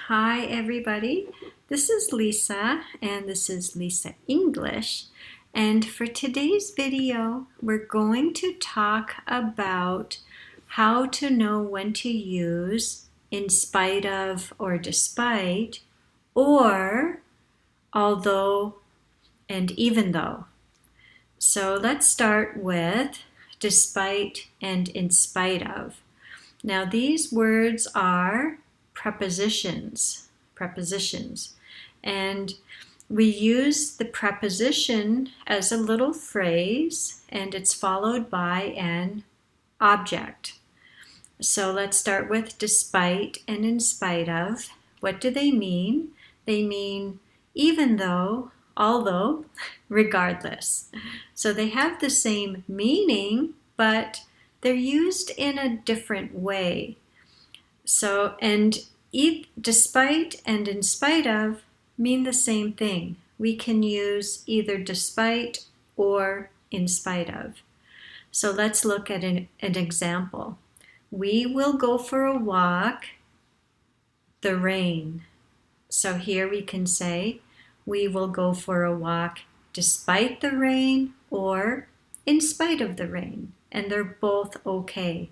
Hi everybody, this is Lisa and this is Lisa English, and for today's video we're going to talk about how to know when to use in spite of or despite, or although and even though. So let's start with despite and in spite of. Now these words are prepositions, and we use the preposition as a little phrase and it's followed by an object. So let's start with despite and in spite of. What do they mean? They mean even though, although, regardless. So they have the same meaning, but they're used in a different way. So, and despite and in spite of mean the same thing. We can use either despite or in spite of. So let's look at an example. We will go for a walk, the rain. So here we can say, we will go for a walk despite the rain or in spite of the rain. And they're both okay.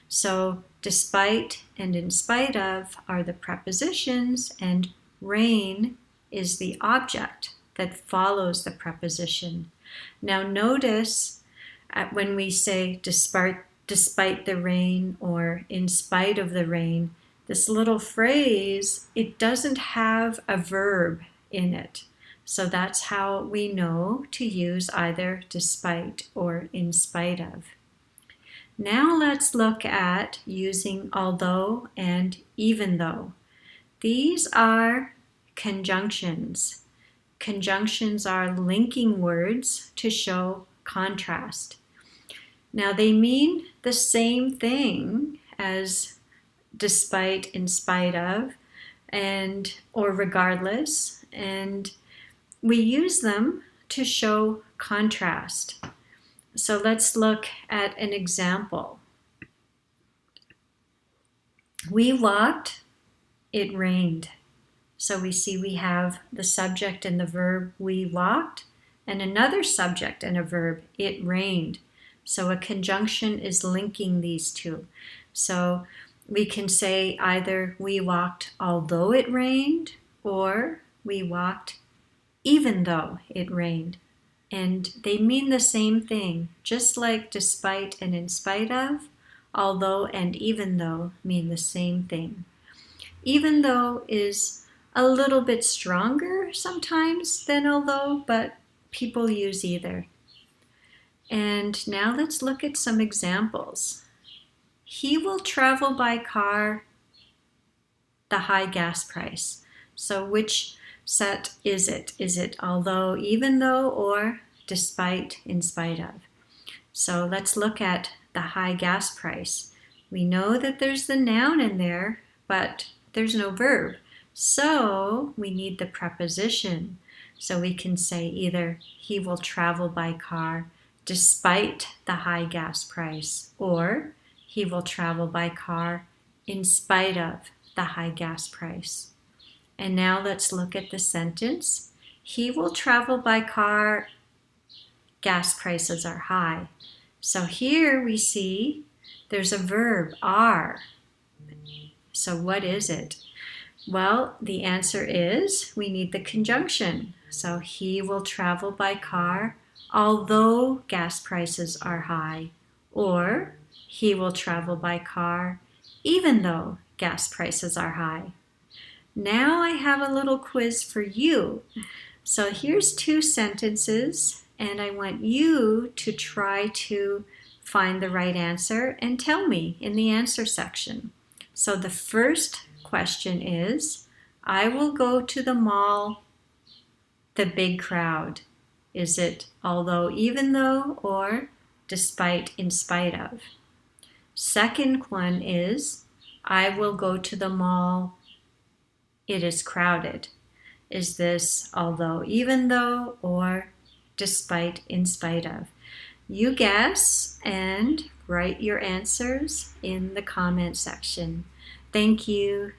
So despite and in spite of are the prepositions, and rain is the object that follows the preposition. Now notice when we say despite the rain or in spite of the rain, this little phrase, it doesn't have a verb in it. So that's how we know to use either despite or in spite of. Now let's look at using although and even though. These are conjunctions. Conjunctions are linking words to show contrast. Now they mean the same thing as despite, in spite of, and or regardless, and we use them to show contrast. So let's look at an example. We walked, it rained. So we see we have the subject and the verb we walked, and another subject and a verb, it rained. So a conjunction is linking these two. So we can say either we walked although it rained, or we walked even though it rained. And they mean the same thing, just like despite and in spite of, although and even though mean the same thing. Even though is a little bit stronger sometimes than although, but people use either. And now let's look at some examples. He will travel by car, the high gas price. So which set is it? Is it although, even though, or despite, in spite of? So let's look at the high gas price. We know that there's the noun in there, but there's no verb. So we need the preposition. So we can say either he will travel by car despite the high gas price, or he will travel by car in spite of the high gas price. And now let's look at the sentence. He will travel by car, gas prices are high. So here we see there's a verb, are. So what is it? Well, the answer is we need the conjunction. So he will travel by car although gas prices are high, or he will travel by car even though gas prices are high. Now I have a little quiz for you. So here's two sentences, and I want you to try to find the right answer and tell me in the answer section. So the first question is, I will go to the mall, the big crowd. Is it although, even though, or despite, in spite of? Second one is, I will go to the mall, it is crowded. Is this although, even though, or despite, in spite of? You guess and write your answers in the comment section. Thank you.